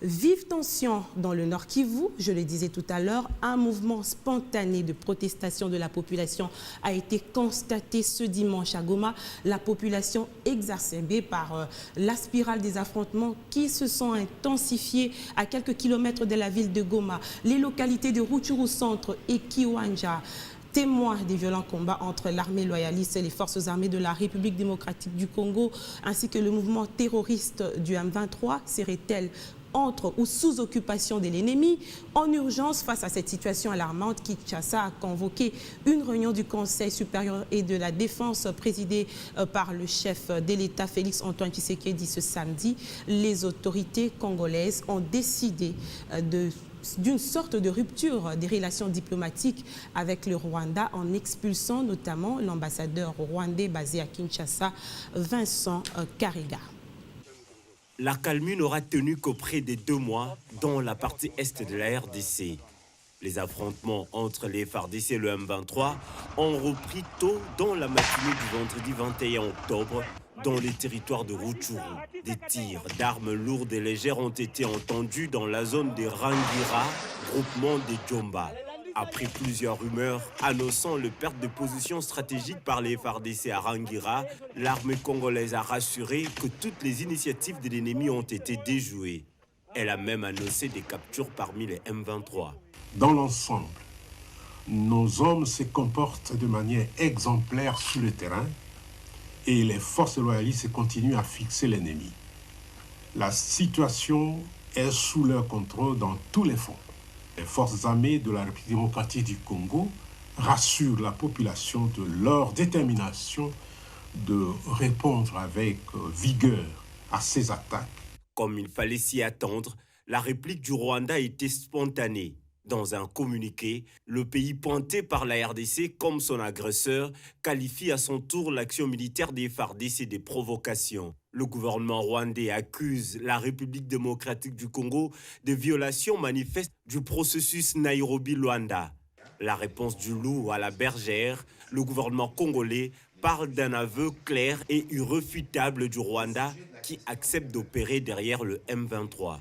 Vive tension dans le Nord Kivu, je le disais tout à l'heure, un mouvement spontané de protestation de la population a été constaté ce dimanche à Goma. La population exacerbée par la spirale des affrontements qui se sont intensifiés à quelques kilomètres de la ville de Goma. Les localités de Rutshuru Centre et Kiwanja, témoins des violents combats entre l'armée loyaliste et les forces armées de la République démocratique du Congo, ainsi que le mouvement terroriste du M23, serait-elle entre ou sous occupation de l'ennemi? En urgence, face à cette situation alarmante, Kinshasa a convoqué une réunion du Conseil supérieur et de la défense présidée par le chef de l'État, Félix Antoine Tshisekedi, ce samedi. Les autorités congolaises ont décidé d'une sorte de rupture des relations diplomatiques avec le Rwanda en expulsant notamment l'ambassadeur rwandais basé à Kinshasa, Vincent Karega. La calmie n'aura tenu qu'auprès des 2 mois dans la partie est de la RDC. Les affrontements entre les FARDC et le M23 ont repris tôt dans la matinée du vendredi 21 octobre dans les territoires de Rutshuru. Des tirs d'armes lourdes et légères ont été entendus dans la zone des Rangira, groupement des Djomba. Après plusieurs rumeurs annonçant le perte de position stratégique par les FARDC à Rangira, l'armée congolaise a rassuré que toutes les initiatives de l'ennemi ont été déjouées. Elle a même annoncé des captures parmi les M23. Dans l'ensemble, nos hommes se comportent de manière exemplaire sur le terrain et les forces loyalistes continuent à fixer l'ennemi. La situation est sous leur contrôle dans tous les fronts. Les forces armées de la République démocratique du Congo rassurent la population de leur détermination de répondre avec vigueur à ces attaques. Comme il fallait s'y attendre, la réplique du Rwanda a été spontanée. Dans un communiqué, le pays pointé par la RDC comme son agresseur qualifie à son tour l'action militaire des FARDC des provocations. Le gouvernement rwandais accuse la République démocratique du Congo de violations manifestes du processus Nairobi-Luanda. La réponse du loup à la bergère, le gouvernement congolais parle d'un aveu clair et irréfutable du Rwanda qui accepte d'opérer derrière le M23.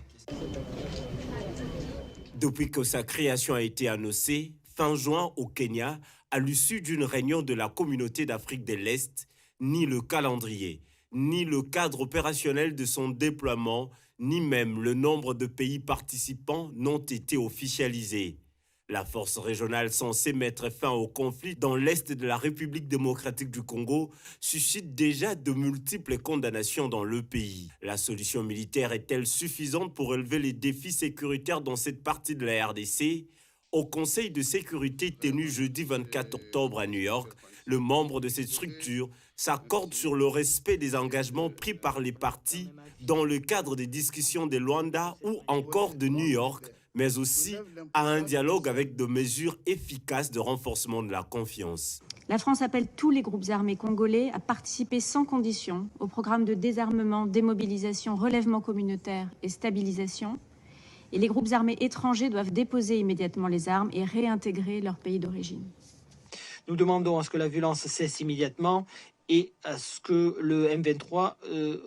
Depuis que sa création a été annoncée, fin juin au Kenya, à l'issue d'une réunion de la communauté d'Afrique de l'Est, ni le calendrier, ni le cadre opérationnel de son déploiement, ni même le nombre de pays participants n'ont été officialisés. La force régionale censée mettre fin au conflit dans l'Est de la République démocratique du Congo suscite déjà de multiples condamnations dans le pays. La solution militaire est-elle suffisante pour relever les défis sécuritaires dans cette partie de la RDC? Au Conseil de sécurité tenu jeudi 24 octobre à New York, le membre de cette structure s'accorde sur le respect des engagements pris par les partis dans le cadre des discussions de Luanda ou encore de New York, mais aussi à un dialogue avec de mesures efficaces de renforcement de la confiance. La France appelle tous les groupes armés congolais à participer sans condition au programme de désarmement, démobilisation, relèvement communautaire et stabilisation. Et les groupes armés étrangers doivent déposer immédiatement les armes et réintégrer leur pays d'origine. Nous demandons à ce que la violence cesse immédiatement et à ce que le M23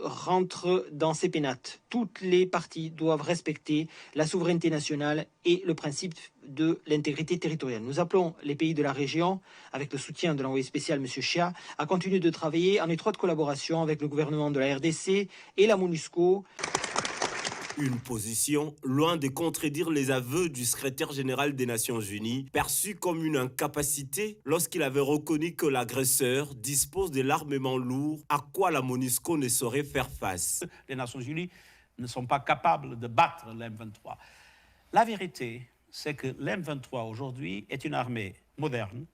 rentre dans ses pénates. Toutes les parties doivent respecter la souveraineté nationale et le principe de l'intégrité territoriale. Nous appelons les pays de la région, avec le soutien de l'envoyé spécial M. Chia, à continuer de travailler en étroite collaboration avec le gouvernement de la RDC et la MONUSCO. Une position loin de contredire les aveux du secrétaire général des Nations Unies, perçu comme une incapacité lorsqu'il avait reconnu que l'agresseur dispose de l'armement lourd à quoi la MONUSCO ne saurait faire face. Les Nations Unies ne sont pas capables de battre l'M23. La vérité, c'est que l'M23 aujourd'hui est une armée moderne,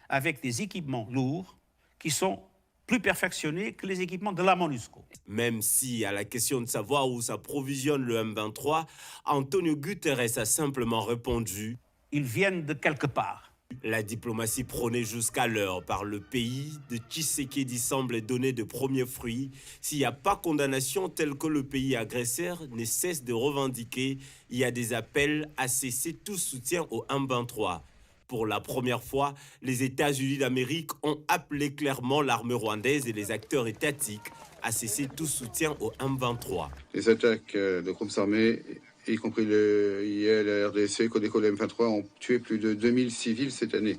avec des équipements lourds qui sont plus perfectionnés que les équipements de la MONUSCO. Même si, à la question de savoir où s'approvisionne le M23, Antonio Guterres a simplement répondu « Ils viennent de quelque part ». La diplomatie prônée jusqu'alors par le pays de Tshisekedi semble donner de premiers fruits. S'il n'y a pas condamnation telle que le pays agresseur ne cesse de revendiquer, il y a des appels à cesser tout soutien au M23. Pour la première fois, les États-Unis d'Amérique ont appelé clairement l'armée rwandaise et les acteurs étatiques à cesser tout soutien au M23. Les attaques de groupes armés y compris l'IL, la RDC, Codeco, le M23, ont tué plus de 2000 civils cette année.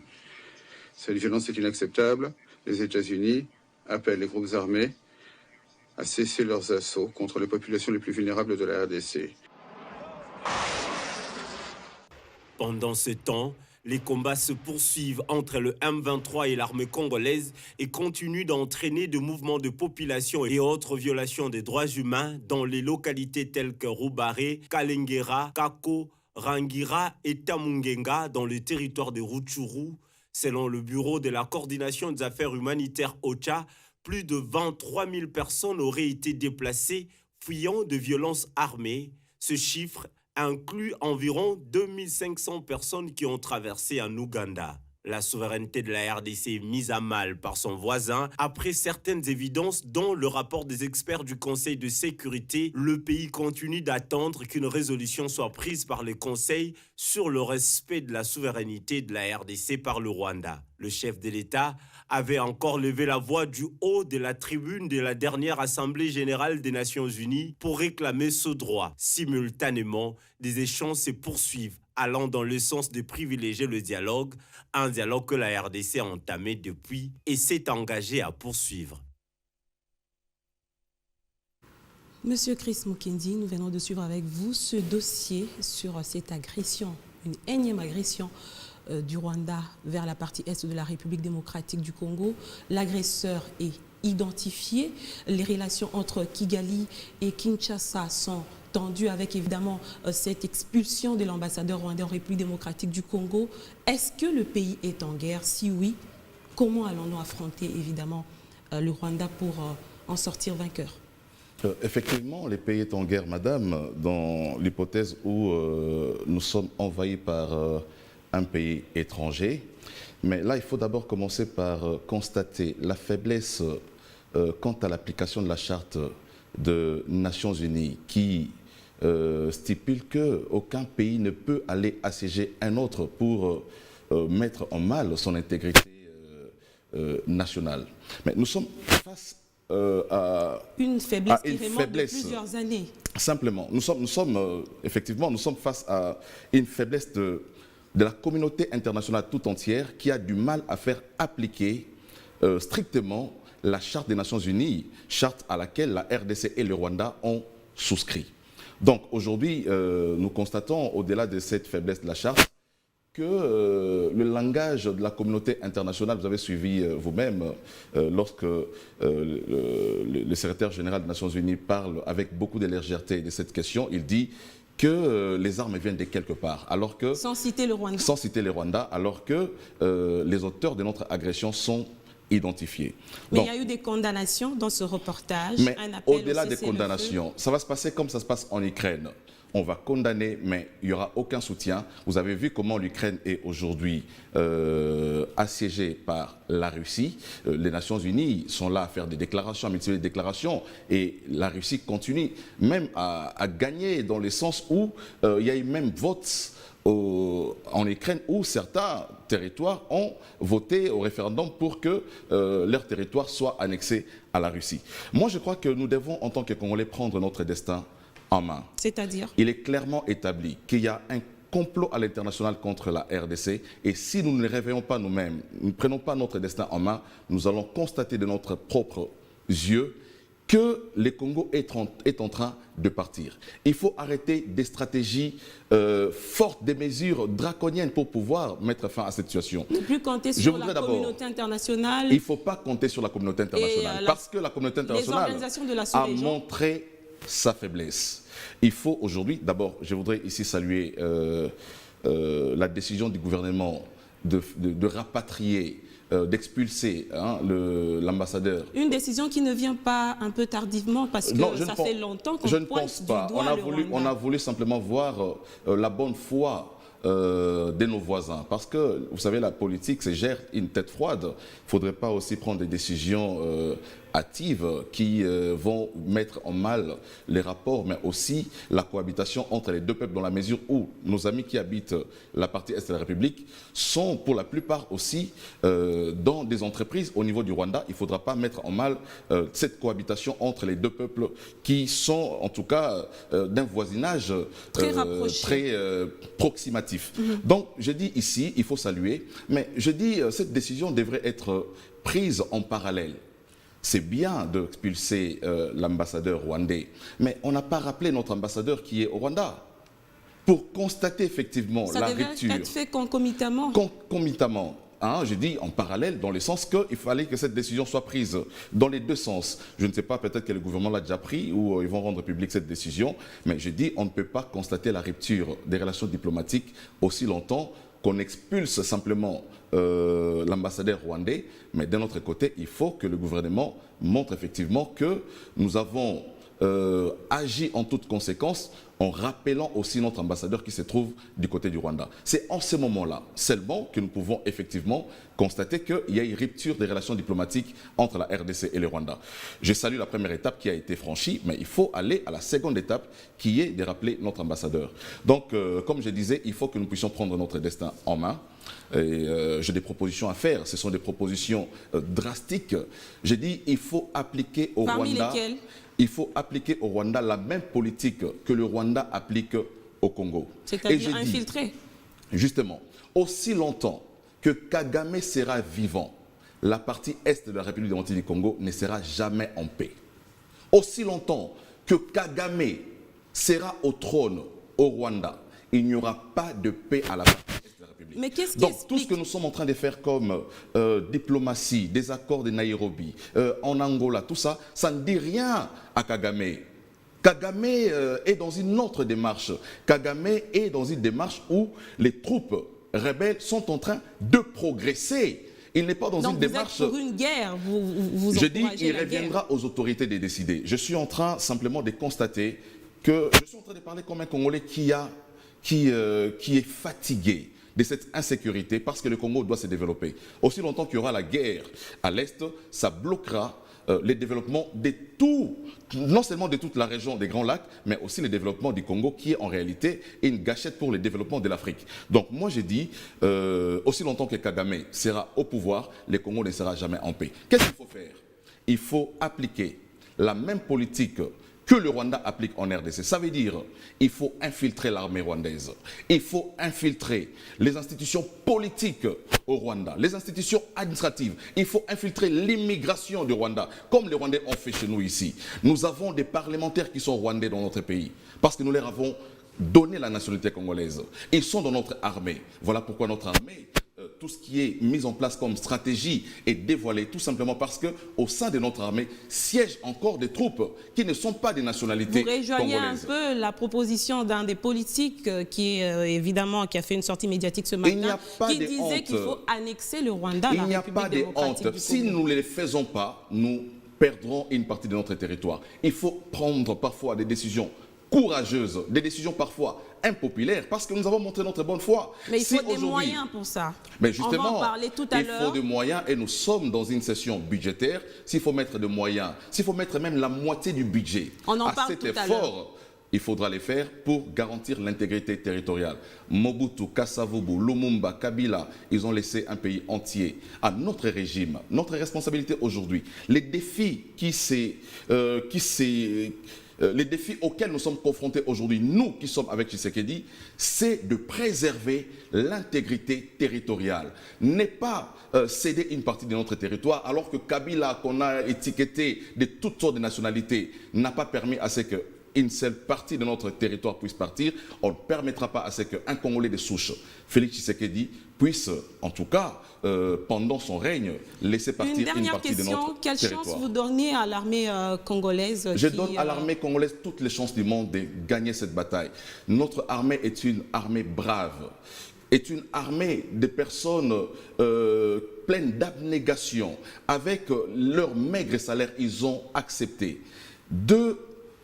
Cette violence est inacceptable. Les États-Unis appellent les groupes armés à cesser leurs assauts contre les populations les plus vulnérables de la RDC. Pendant ce temps, les combats se poursuivent entre le M23 et l'armée congolaise et continuent d'entraîner de mouvements de population et autres violations des droits humains dans les localités telles que Roubaré, Kalengera, Kako, Rangira et Tamungenga dans le territoire de Rutshuru. Selon le Bureau de la coordination des affaires humanitaires OCHA, plus de 23 000 personnes auraient été déplacées, fuyant de violences armées. Ce chiffre inclut environ 2500 personnes qui ont traversé en Ouganda. La souveraineté de la RDC est mise à mal par son voisin. Après certaines évidences, dont le rapport des experts du Conseil de sécurité, le pays continue d'attendre qu'une résolution soit prise par le Conseil sur le respect de la souveraineté de la RDC par le Rwanda. Le chef de l'État avait encore levé la voix du haut de la tribune de la dernière Assemblée générale des Nations unies pour réclamer ce droit. Simultanément, des échanges se poursuivent, allant dans le sens de privilégier le dialogue, un dialogue que la RDC a entamé depuis et s'est engagé à poursuivre. Monsieur Chris Mukendi, nous venons de suivre avec vous ce dossier sur cette agression, une énième agression du Rwanda vers la partie est de la République démocratique du Congo. L'agresseur est identifié. Les relations entre Kigali et Kinshasa sont tendues avec évidemment cette expulsion de l'ambassadeur rwandais en République démocratique du Congo. Est-ce que le pays est en guerre? Si oui, comment allons-nous affronter évidemment le Rwanda pour en sortir vainqueur? Effectivement, le pays est en guerre, madame, dans l'hypothèse où nous sommes envahis par un pays étranger. Mais là, il faut d'abord commencer par constater la faiblesse quant à l'application de la Charte des Nations Unies qui stipule qu'aucun pays ne peut aller assiéger un autre pour mettre en mal son intégrité nationale. Mais nous sommes face à une faiblesse qui remonte de plusieurs années. Simplement, nous sommes face à une faiblesse de la communauté internationale tout entière qui a du mal à faire appliquer strictement la Charte des Nations Unies, charte à laquelle la RDC et le Rwanda ont souscrit. Donc aujourd'hui, nous constatons, au-delà de cette faiblesse de la Charte, que le langage de la communauté internationale, vous avez suivi vous-même, lorsque le secrétaire général des Nations Unies parle avec beaucoup de légèreté de cette question, il dit que les armes viennent de quelque part, alors que... Sans citer le Rwanda. Sans citer le Rwanda, alors que les auteurs de notre agression sont identifiés. Mais donc, il y a eu des condamnations dans ce reportage. Mais au-delà des condamnations, ça va se passer comme ça se passe en Ukraine. On va condamner, mais il n'y aura aucun soutien. Vous avez vu comment l'Ukraine est aujourd'hui assiégée par la Russie. Les Nations Unies sont là à faire des déclarations, à multiplier des déclarations. Et la Russie continue même à gagner dans le sens où il y a eu même vote en Ukraine où certains territoires ont voté au référendum pour que leur territoire soit annexé à la Russie. Moi, je crois que nous devons, en tant que Congolais, prendre notre destin en main. C'est-à-dire? Il est clairement établi qu'il y a un complot à l'international contre la RDC et si nous ne les réveillons pas nous-mêmes, nous ne prenons pas notre destin en main, nous allons constater de notre propre yeux que le Congo est en train de partir. Il faut arrêter des stratégies fortes, des mesures draconiennes pour pouvoir mettre fin à cette situation. Ne plus compter sur la communauté internationale. Il ne faut pas compter sur la communauté internationale parce que la communauté internationale a montré sa faiblesse. Il faut aujourd'hui, d'abord, je voudrais ici saluer la décision du gouvernement de rapatrier, d'expulser l'ambassadeur. Une décision qui ne vient pas un peu tardivement parce que ça fait longtemps qu'on pointe du doigt le Rwanda. On a voulu simplement voir la bonne foi de nos voisins. Parce que, vous savez, la politique, c'est gère une tête froide. Il ne faudrait pas aussi prendre des décisions hâtives qui vont mettre en mal les rapports, mais aussi la cohabitation entre les deux peuples, dans la mesure où nos amis qui habitent la partie est de la République sont pour la plupart aussi dans des entreprises au niveau du Rwanda. Il ne faudra pas mettre en mal cette cohabitation entre les deux peuples qui sont en tout cas d'un voisinage très proximatif. Donc je dis ici, il faut saluer, mais je dis cette décision devrait être prise en parallèle. C'est bien d'expulser l'ambassadeur rwandais, mais on n'a pas rappelé notre ambassadeur qui est au Rwanda pour constater effectivement la rupture. Ça devait être fait concomitamment. Concomitamment. Hein, j'ai dit en parallèle, dans le sens qu'il fallait que cette décision soit prise dans les deux sens. Je ne sais pas, peut-être que le gouvernement l'a déjà pris ou ils vont rendre publique cette décision, mais j'ai dit on ne peut pas constater la rupture des relations diplomatiques aussi longtemps qu'on expulse simplement l'ambassadeur rwandais, mais d'un autre côté, il faut que le gouvernement montre effectivement que nous avons agi en toute conséquence en rappelant aussi notre ambassadeur qui se trouve du côté du Rwanda. C'est en ce moment-là seulement que nous pouvons effectivement constater qu'il y a une rupture des relations diplomatiques entre la RDC et le Rwanda. Je salue la première étape qui a été franchie, mais il faut aller à la seconde étape qui est de rappeler notre ambassadeur. Donc, comme je disais, il faut que nous puissions prendre notre destin en main. J'ai des propositions à faire, ce sont des propositions drastiques. J'ai dit il faut appliquer au Parmi Rwanda... lesquelles ? Il faut appliquer au Rwanda la même politique que le Rwanda applique au Congo. C'est-à-dire infiltrer. Justement, aussi longtemps que Kagame sera vivant, la partie est de la République démocratique du Congo ne sera jamais en paix. Aussi longtemps que Kagame sera au trône au Rwanda, il n'y aura pas de paix à la partie est de la République. Mais qu'est-ce qui Donc explique... tout ce que nous sommes en train de faire comme diplomatie, des accords de Nairobi, en Angola, tout ça, ça ne dit rien à Kagame. Kagame est dans une autre démarche. Kagame est dans une démarche où les troupes rebelles sont en train de progresser. Il n'est pas dans une démarche... Donc vous êtes pour une guerre, vous Je dis, il la reviendra guerre. aux autorités de décider. Je suis en train simplement de constater que... Je suis en train de parler comme un Congolais qui est fatigué de cette insécurité parce que le Congo doit se développer. Aussi longtemps qu'il y aura la guerre à l'Est, ça bloquera le développement de tout, non seulement de toute la région des Grands Lacs, mais aussi le développement du Congo qui est en réalité une gâchette pour le développement de l'Afrique. Donc moi j'ai dit, aussi longtemps que Kagame sera au pouvoir, le Congo ne sera jamais en paix. Qu'est-ce qu'il faut faire? Il faut appliquer la même politique que le Rwanda applique en RDC. Ça veut dire qu'il faut infiltrer l'armée rwandaise. Il faut infiltrer les institutions politiques au Rwanda, les institutions administratives. Il faut infiltrer l'immigration du Rwanda, comme les Rwandais ont fait chez nous ici. Nous avons des parlementaires qui sont rwandais dans notre pays, parce que nous leur avons donné la nationalité congolaise. Ils sont dans notre armée. Voilà pourquoi notre armée... tout ce qui est mis en place comme stratégie est dévoilé tout simplement parce qu'au sein de notre armée siègent encore des troupes qui ne sont pas des nationalités congolaises. Vous rejoignez un peu la proposition d'un des politiques qui a fait une sortie médiatique ce matin, qui disait qu'il faut annexer le Rwanda à la République démocratique du Congo. Si nous ne les faisons pas, nous perdrons une partie de notre territoire. Il faut prendre parfois des décisions courageuses, des décisions parfois impopulaires, parce que nous avons montré notre bonne foi. Mais il faut des moyens pour ça. Mais justement, on va en parler tout à l'heure. Il faut des moyens et nous sommes dans une session budgétaire. S'il faut mettre des moyens, s'il faut mettre même la moitié du budget à cet effort, il faudra les faire pour garantir l'intégrité territoriale. Mobutu, Kasavubu, Lumumba, Kabila, ils ont laissé un pays entier à notre régime. Notre responsabilité aujourd'hui, les défis les défis auxquels nous sommes confrontés aujourd'hui, nous qui sommes avec Tshisekedi, c'est de préserver l'intégrité territoriale. Ne pas céder une partie de notre territoire, alors que Kabila, qu'on a étiqueté de toutes sortes de nationalités, n'a pas permis à ce qu'une seule partie de notre territoire puisse partir. On ne permettra pas à ce qu'un Congolais de souche, Félix Tshisekedi, puisse, en tout cas, pendant son règne, laisser partir une partie de notre territoire. Quelle chance vous donnez à l'armée congolaise? Je donne à l'armée congolaise toutes les chances du monde de gagner cette bataille. Notre armée est une armée brave, est une armée de personnes pleines d'abnégation. Avec leur maigre salaire, ils ont accepté de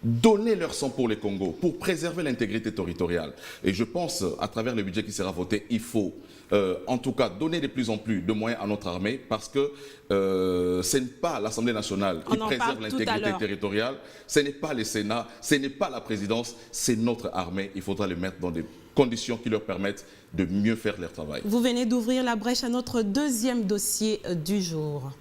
donner leur sang pour les Congos, pour préserver l'intégrité territoriale. Et je pense, à travers le budget qui sera voté, il faut en tout cas donner de plus en plus de moyens à notre armée, parce que ce n'est pas l'Assemblée nationale qui préserve l'intégrité territoriale, ce n'est pas le Sénat, ce n'est pas la présidence, c'est notre armée. Il faudra les mettre dans des conditions qui leur permettent de mieux faire leur travail. Vous venez d'ouvrir la brèche à notre deuxième dossier du jour.